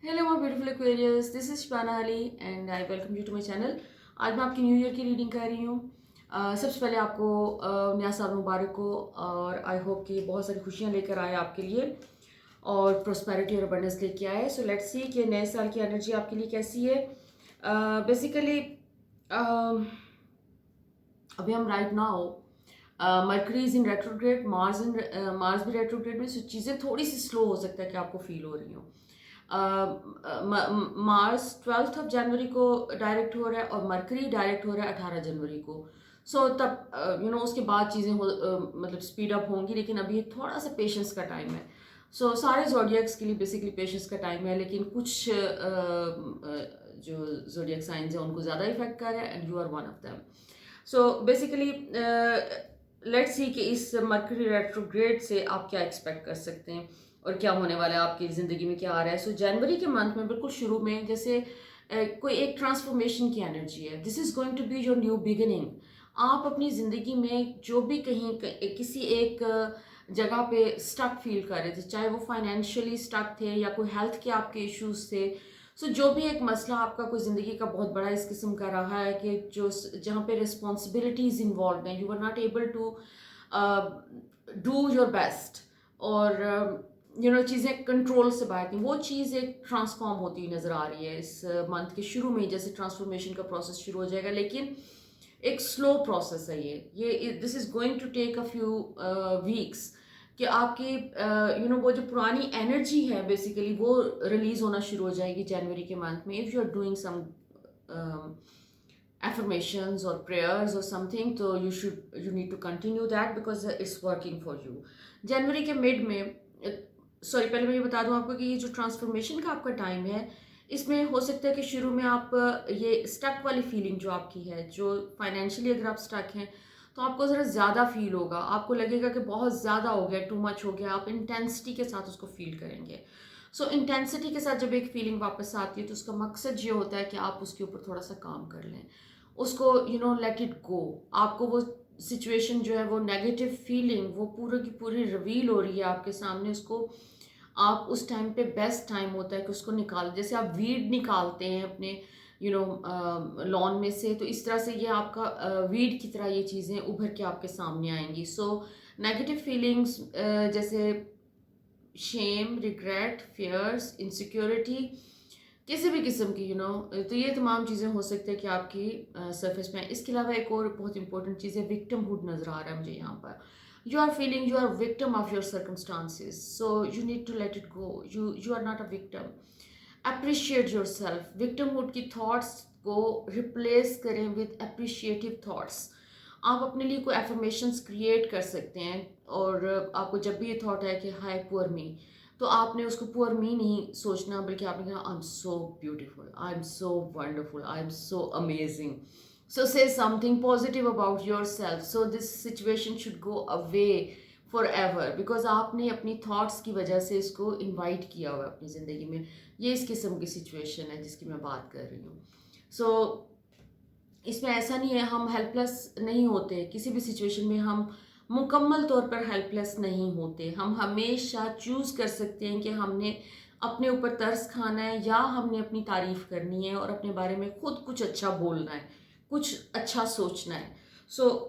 Hello my beautiful Aquarius, this is Shibana Ali and I welcome you to my channel. आज मैं आपकी new year की reading कर रही हूँ। सबसे पहले आपको नया साल मुबारक हो और आई होप कि बहुत सारी खुशियाँ लेकर आए आपके लिए और प्रोस्पेरिटी और अबंडेंस लेके आए। सो लेट्स सी कि नए साल की एनर्जी आपके लिए कैसी है। बेसिकली अभी हम right now mercury is in retrograde, Mars भी रेट्रोग्रेड में, सो चीज़ें थोड़ी सी स्लो हो सकता है कि आपको फील हो रही हो। मार्स 12 जनवरी को डायरेक्ट हो रहा है और मरकरी डायरेक्ट हो रहा है 18 जनवरी को। तब उसके बाद चीज़ें मतलब स्पीड अप होंगी, लेकिन अभी थोड़ा सा पेशेंस का टाइम है। सारे जोडियक्स के लिए बेसिकली पेशेंस का टाइम है, लेकिन कुछ जो जोडियक साइंस है उनको ज़्यादा इफेक्ट कर रहा है and you are one of them. Basically let's see कि इस मरकरी रेट्रोग्रेड से आप क्या एक्सपेक्ट कर सकते हैं और क्या होने वाला है आपकी ज़िंदगी में, क्या आ रहा है। जनवरी के मंथ में बिल्कुल शुरू में जैसे कोई एक ट्रांसफॉर्मेशन की एनर्जी है। This is going to be your new beginning. आप अपनी ज़िंदगी में जो भी कहीं किसी एक जगह पे स्टक फील कर रहे थे, चाहे वो फाइनेंशियली स्टक थे या कोई हेल्थ के आपके इश्यूज थे। जो भी एक मसला आपका कोई ज़िंदगी का बहुत बड़ा इस किस्म का रहा है कि जो जहाँ पे रिस्पॉन्सिबिलिटीज़ इन्वॉल्व हैं, you are not able to do your best और चीज़ें कंट्रोल से बाहर थी, वो चीज़ एक ट्रांसफॉर्म होती हुई नज़र आ रही है इस मंथ के शुरू में। जैसे ट्रांसफॉर्मेशन का प्रोसेस शुरू हो जाएगा, लेकिन एक स्लो प्रोसेस है ये this is going to take a few weeks कि आपकी वो जो पुरानी एनर्जी है बेसिकली वो रिलीज होना शुरू हो जाएगी जनवरी के मंथ में। If you are doing some affirmations or prayers or something, तो you need to continue that because it's working for you। जनवरी के मिड में सॉरी पहले मैं ये बता दूं आपको कि ये जो ट्रांसफॉर्मेशन का आपका टाइम है, इसमें हो सकता है कि शुरू में आप ये स्टक वाली फीलिंग जो आपकी है, जो फाइनेंशियली अगर आप स्टक हैं तो आपको ज़रा ज़्यादा फील होगा, आपको लगेगा कि बहुत ज़्यादा हो गया, टू मच हो गया। आप इंटेंसिटी के साथ उसको फील करेंगे। इंटेंसिटी के साथ जब एक फीलिंग वापस आती है तो उसका मकसद ये होता है कि आप उसके ऊपर थोड़ा सा काम कर लें, उसको लेट इट गो। आपको वो सिचुएशन जो है, वो नेगेटिव फीलिंग वो पूरी की पूरी रिवील हो रही है आपके सामने। उसको आप उस टाइम पे बेस्ट टाइम होता है कि उसको निकाल, जैसे आप वीड निकालते हैं अपने लॉन में से, तो इस तरह से ये आपका वीड की तरह ये चीज़ें उभर के आपके सामने आएंगी। नेगेटिव फीलिंग्स जैसे शेम, रिग्रेट, फियर्स, इनसिक्योरिटी, किसी भी किस्म की तो ये तमाम चीज़ें हो सकती है कि आपकी सरफेस में। इसके अलावा एक और बहुत इंपॉर्टेंट चीज़ है, विक्टिमहुड नज़र आ रहा है मुझे यहाँ पर। You are feeling you are victim of your circumstances, so you need to let it go. You are not a victim. Appreciate yourself. Victimhood की थॉट्स को रिप्लेस करें विद अप्रिशिएटिव थॉट्स। आप अपने लिए कोई एफर्मेशंस क्रिएट कर सकते हैं और आपको जब भी ये थॉट है कि हाय पुअर मी, तो आपने उसको पुअर मी नहीं सोचना, बल्कि आपने कहा I am so beautiful, I am so wonderful, I am so amazing. say something positive about yourself, so this situation should go away forever because आपने अपनी थॉट्स की वजह से इसको इनवाइट किया हुआ है अपनी ज़िंदगी में। ये इस किस्म की सिचुएशन है जिसकी मैं बात कर रही हूँ। सो इसमें ऐसा नहीं है, हम हेल्पलेस नहीं होते किसी भी सिचुएशन में, हम मुकम्मल तौर पर हेल्पलेस नहीं होते। हम हमेशा चूज़ कर सकते हैं कि हमने अपने ऊपर तरस खाना है या हमने अपनी तारीफ़ करनी है और अपने बारे में खुद कुछ अच्छा बोलना है, कुछ अच्छा सोचना है।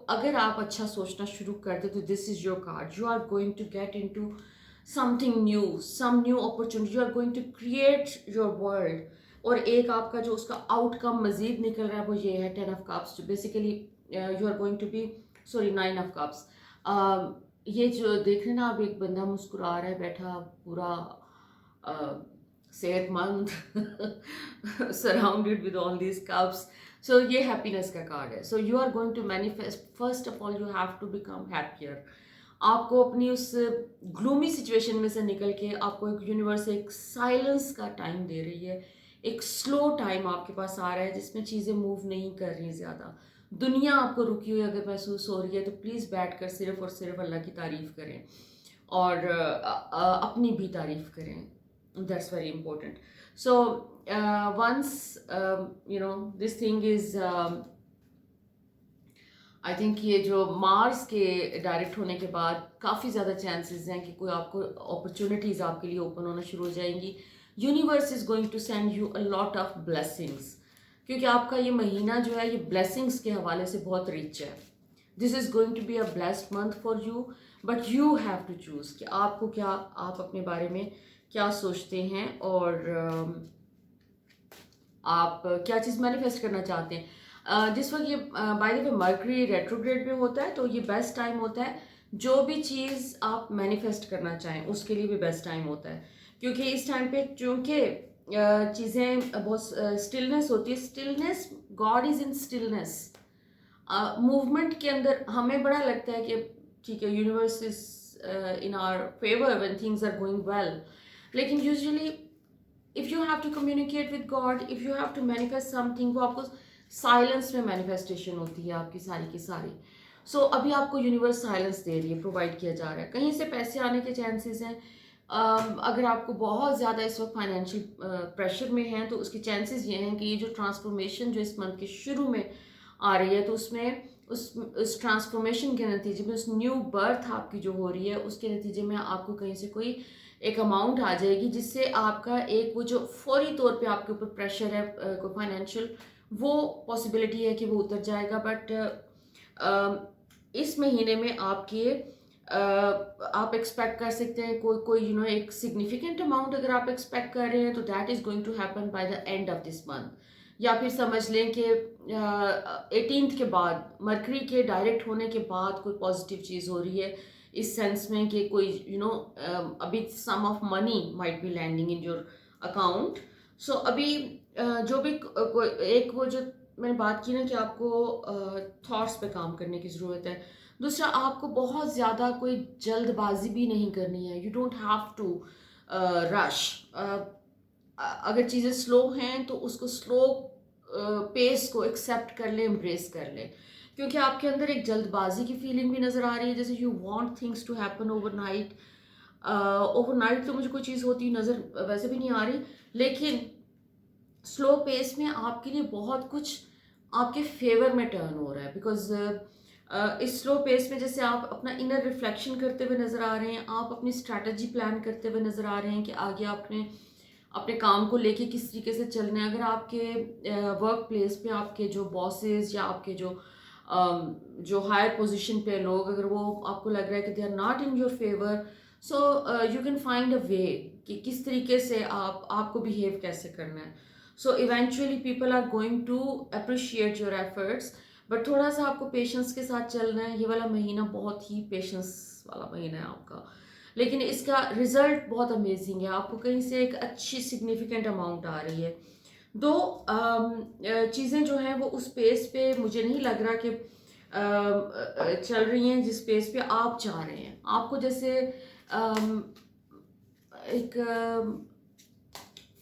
अगर आप अच्छा सोचना शुरू कर दे तो this is your card. You are going to get into something new, some new opportunity. You are going to create your world. और एक आपका जो उसका आउटकम मजीद निकल रहा है वो ये है 10 ऑफ कप्स, जो basically you are going to be, sorry 9 of cups. ये जो देख रहे हैं ना, अब एक बंदा मुस्कुरा रहा है बैठा पूरा सेहतमंद surrounded with all these cups. ये हैप्पीनेस का कार्ड है। You are going to manifest. First of all you have to become happier. आपको अपनी उस ग्लूमी सिचुएशन में से निकल के आपको एक यूनिवर्स एक साइलेंस का टाइम दे रही है, एक स्लो टाइम आपके पास आ रहा है जिसमें चीज़ें मूव नहीं कर रही ज़्यादा। दुनिया आपको रुकी हुई अगर महसूस हो रही है तो प्लीज़ बैठ कर सिर्फ और सिर्फ अल्लाह की तारीफ़ करें और अपनी भी तारीफ़ करें। That's very important. Once this thing is I think ये जो मार्स के डायरेक्ट होने के बाद काफ़ी ज़्यादा चांसेस हैं कि कोई आपको अपॉर्चुनिटीज़ आपके लिए ओपन होना शुरू हो जाएंगी। Universe is going to send you a lot of blessings, क्योंकि आपका ये महीना जो है ये ब्लेसिंग्स के हवाले से बहुत रिच है। This is going to be a blessed month for you, but you have to choose कि आपको क्या, आप अपने बारे में क्या सोचते हैं और आप क्या चीज़ मैनिफेस्ट करना चाहते हैं। जिस वक्त ये by the way mercury retrograde में होता है, तो ये बेस्ट टाइम होता है जो भी चीज़ आप मैनिफेस्ट करना चाहें उसके लिए भी बेस्ट टाइम होता है, क्योंकि इस टाइम पे चूंकि चीज़ें बहुत स्टिलनेस होती है। Stillness, God is in stillness. Movement के अंदर हमें बड़ा लगता है कि ठीक है, universe is in our favour when things are going well, लेकिन usually if you have to communicate with God, if you have to manifest something, वो आपको साइलेंस में मैनिफेस्टेशन होती है आपकी सारी की सारी। सो अभी आपको यूनिवर्स साइलेंस दे रही है, प्रोवाइड किया जा रहा है। कहीं से पैसे आने के चांसेस हैं। अगर आपको बहुत ज़्यादा इस वक्त फाइनेंशियल प्रेशर में है, तो उसके चांसेस ये हैं कि ये जो ट्रांसफॉर्मेशन जो इस मंथ के शुरू में आ रही है, तो उसमें उस ट्रांसफॉर्मेशन के नतीजे में, उस न्यू बर्थ आपकी जो हो रही है, उसके नतीजे में आपको कहीं से कोई एक अमाउंट आ जाएगी, जिससे आपका एक वो जो फौरी तौर पे आपके ऊपर प्रेशर है कोई फाइनेंशियल, वो पॉसिबिलिटी है कि वो उतर जाएगा। बट इस महीने में आपके आप एक्सपेक्ट कर सकते हैं कोई कोई एक सिग्निफिकेंट अमाउंट अगर आप एक्सपेक्ट कर रहे हैं, तो that is going to happen by the end of this month. या फिर समझ लें कि 18th के बाद, मरकरी के डायरेक्ट होने के बाद कोई पॉजिटिव चीज़ हो रही है, इस सेंस में कि कोई अभी some of money might be landing in your account. So अभी जो भी एक वो जो मैंने बात की ना कि आपको थॉट्स पे काम करने की ज़रूरत है। दूसरा, आपको बहुत ज़्यादा कोई जल्दबाजी भी नहीं करनी है। You don't have to rush. अगर चीज़ें स्लो हैं तो उसको स्लो पेस को एक्सेप्ट कर ले, एम्ब्रेस कर ले, क्योंकि आपके अंदर एक जल्दबाजी की फीलिंग भी नज़र आ रही है, जैसे you want things to happen overnight. Overnight तो मुझे कोई चीज़ होती नज़र वैसे भी नहीं आ रही, लेकिन स्लो पेस में आपके लिए बहुत कुछ आपके फेवर में टर्न हो रहा है। बिकॉज इस स्लो पेस में जैसे आप अपना इनर रिफ्लेक्शन करते हुए नज़र आ रहे हैं, आप अपनी स्ट्रैटेजी प्लान करते हुए नज़र आ रहे हैं कि आगे आपने अपने काम को लेके किस तरीके से चलना है। अगर आपके वर्क प्लेस पे आपके जो बॉसेस या आपके जो हायर पोजीशन पे लोग, अगर वो आपको लग रहा है कि they are not in your favour, so you can find a way कि किस तरीके से आपको बिहेव कैसे करना है। So eventually people are going to appreciate your efforts, but थोड़ा सा आपको पेशेंस के साथ चलना है। ये वाला महीना बहुत ही पेशेंस वाला महीना है आपका, लेकिन इसका रिजल्ट बहुत अमेजिंग है। आपको कहीं से एक अच्छी सिग्निफिकेंट अमाउंट आ रही है। दो चीज़ें जो हैं वो उस पेस पे मुझे नहीं लग रहा कि चल रही हैं जिस पेस पे आप चाह रहे हैं। आपको जैसे एक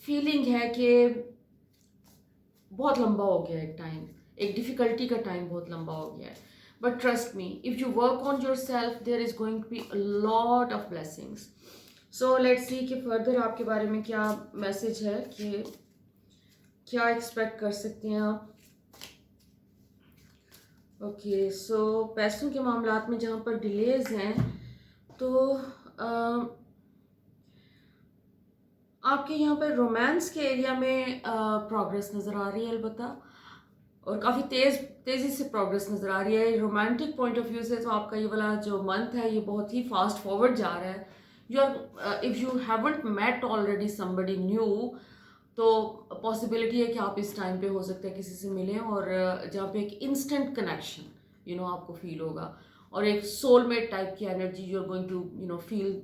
फीलिंग है कि बहुत लंबा हो गया एक टाइम, एक डिफ़िकल्टी का टाइम बहुत लंबा हो गया है। But trust me, if you work on yourself, there is going to be a lot of blessings. So let's see कि फर्दर आपके बारे में क्या मैसेज है, कि क्या एक्सपेक्ट कर सकते हैं आप। ओके, सो पैसों के मामलात में जहाँ पर डिलेज हैं, तो आपके यहाँ पर रोमांस के एरिया में प्रोग्रेस नज़र आ रही है अलबत्ता, और काफ़ी तेज़ी से प्रोग्रेस नज़र आ रही है। रोमांटिक पॉइंट ऑफ व्यू से तो आपका ये वाला जो मंथ है ये बहुत ही फास्ट फॉरवर्ड जा रहा है। You are if you haven't met already somebody new, तो पॉसिबिलिटी है कि आप इस टाइम पे हो सकता है किसी से मिलें, और जहाँ पे एक इंस्टेंट कनेक्शन आपको फील होगा, और एक सोलमेट टाइप की energy you are going to feel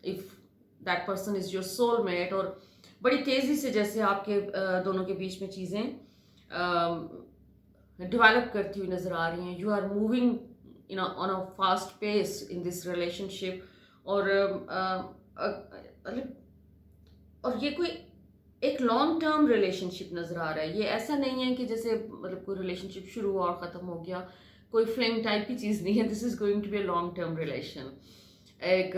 if that person is your soulmate. और बड़ी तेज़ी से जैसे आपके दोनों के बीच में चीज़ें डेवलप करती हुई नज़र आ रही हैं। You are moving on a fast pace in this relationship, और और ये कोई एक लॉन्ग टर्म रिलेशनशिप नज़र आ रहा है। ये ऐसा नहीं है कि जैसे कोई रिलेशनशिप शुरू हुआ और ख़त्म हो गया, कोई फ्लेम टाइप की चीज़ नहीं है। This is going to be a long term relation, एक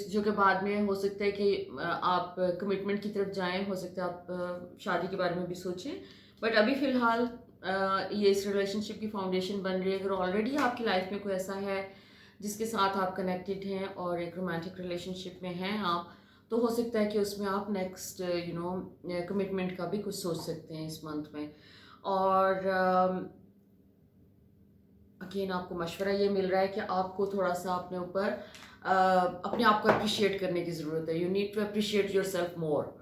जो के बाद में हो सकता है कि आप कमिटमेंट की तरफ जाएं, हो सकता है आप शादी के बारे में भी सोचें, बट अभी फ़िलहाल ये इस रिलेशनशिप की फाउंडेशन बन रही है। अगर ऑलरेडी आपकी लाइफ में कोई ऐसा है जिसके साथ आप कनेक्टेड हैं और एक रोमांटिक रिलेशनशिप में हैं आप, तो हो सकता है कि उसमें आप नेक्स्ट कमिटमेंट का भी कुछ सोच सकते हैं इस मंथ में। और अगेन आपको मशवरा ये मिल रहा है कि आपको थोड़ा सा अपने ऊपर अपने आप को अप्रिशिएट करने की ज़रूरत है। You need to appreciate yourself more.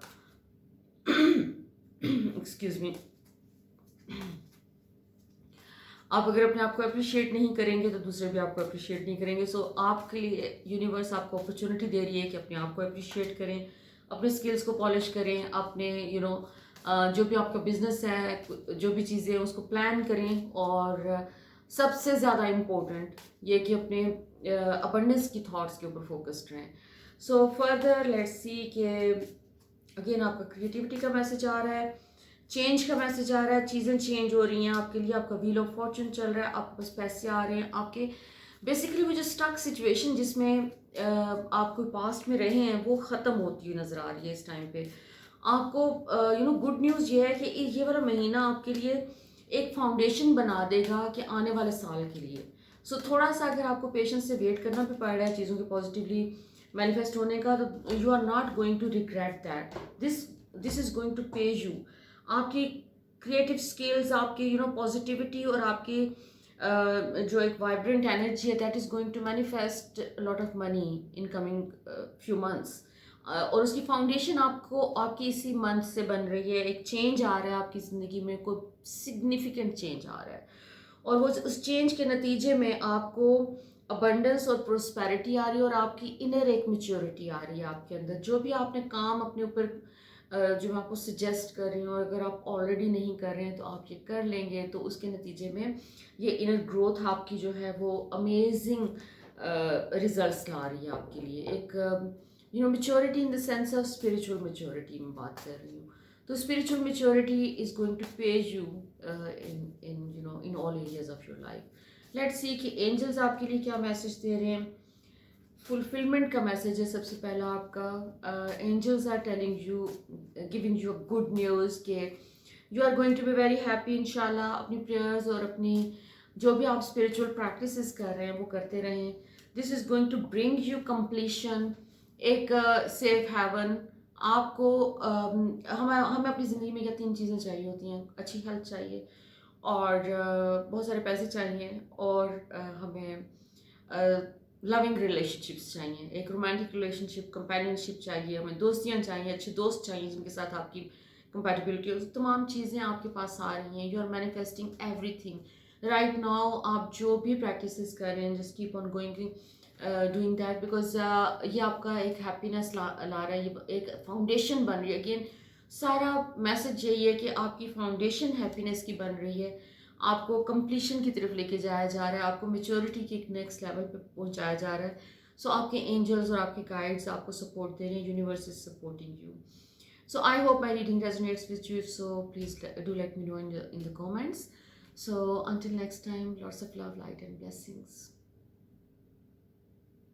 Excuse me. आप अगर अपने आप को अप्रिशिएट नहीं करेंगे तो दूसरे भी आपको अप्रिशिएट नहीं करेंगे। सो आपके लिए यूनिवर्स आपको अपॉर्चुनिटी दे रही है कि अपने आप को अप्रिशिएट करें, अपने स्किल्स को पॉलिश करें, अपने जो भी आपका बिजनेस है, जो भी चीज़ें हैं उसको प्लान करें। और सबसे ज़्यादा इम्पोर्टेंट ये कि अपने अबंडेंस की थॉट्स के ऊपर फोकस्ड रहें। सो फर्दर लेट्स सी कि अगेन आपका क्रिएटिविटी का मैसेज आ रहा है, चेंज का मैसेज आ रहा है, चीज़ें चेंज हो रही हैं आपके लिए, आपका व्हील ऑफ फॉर्चून चल रहा है, आपके पास पैसे आ रहे हैं आपके। बेसिकली वो जो स्टक सिचुएशन जिसमें आप कोई पास्ट में रहे हैं वो ख़त्म होती हुई नज़र आ रही है इस टाइम पे आपको। गुड न्यूज़ ये है कि ये वाला महीना आपके लिए एक फाउंडेशन बना देगा कि आने वाले साल के लिए। सो थोड़ा सा अगर आपको पेशेंस से वेट करना भी पड़ रहा है चीज़ों के पॉजिटिवली मैनिफेस्ट होने का, तो you are not going to regret that. This is going to pay you. आपकी क्रिएटिव स्किल्स, आपकी पॉजिटिविटी और आपकी जो एक वाइब्रेंट एनर्जी है, that is going to manifest lot of money in coming few months. और उसकी फाउंडेशन आपको आपकी इसी मंथ से बन रही है। एक चेंज आ रहा है आपकी ज़िंदगी में, कोई सिग्निफिकेंट चेंज आ रहा है और वो उस चेंज के नतीजे में आपको अबंडेंस और प्रोस्पेरिटी आ रही है और आपकी इनर एक मेच्योरिटी आ रही है आपके अंदर। जो भी आपने काम अपने ऊपर जो मैं आपको सजेस्ट कर रही हूँ, अगर आप ऑलरेडी नहीं कर रहे हैं तो आप ये कर लेंगे, तो उसके नतीजे में ये इनर ग्रोथ आपकी जो है वो अमेजिंग रिजल्ट्स ला रही है आपके लिए। एक maturity in the sense of spiritual maturity में बात कर रही हूँ। तो spiritual maturity is going to pay you in all areas of your life. Let's see कि एंजल्स आपके लिए क्या मैसेज दे रहे हैं। फुलफिलमेंट का मैसेज है सबसे पहला आपका। Angels are telling you, giving you good news के you are going to be very happy इंशाल्लाह। अपनी प्रेयर्स और अपनी जो भी आप स्पिरिचुअल प्रैक्टिसेस कर रहे हैं वो करते रहें। This is going to bring you completion, एक सेफ हेवन आपको। हमें अपनी ज़िंदगी में क्या 3 चीज़ें चाहिए होती हैं। अच्छी हेल्थ चाहिए और बहुत सारे पैसे चाहिए और हमें लविंग रिलेशनशिप्स चाहिए, एक रोमांटिक रिलेशनशिप, कंपेनियनशिप चाहिए, हमें दोस्तियाँ चाहिए, अच्छे दोस्त चाहिए जिनके साथ आपकी कंपैटिबिलिटी हो। तमाम चीज़ें आपके पास आ रही हैं। You are manifesting everything right now. आप जो भी प्रैक्टिसेस कर रहे हैं, just keep on going doing that, because ये आपका एक हैप्पीनेस ला रहा है, ये एक फाउंडेशन बन रही है। अगेन सारा मैसेज यही है कि आपकी फाउंडेशन हैप्पीनेस की बन रही है, आपको कंप्लीशन की तरफ लेके जाया जा रहा है, आपको मेच्योरिटी के एक नेक्स्ट लेवल पे पहुंचाया जा रहा है। सो आपके एंजल्स और आपके गाइड्स आपको सपोर्ट दे रहे हैं, universe is supporting you. So I hope my reading resonates with you. So please do let me know in the comments. So until next time, lots of love, light, and blessings.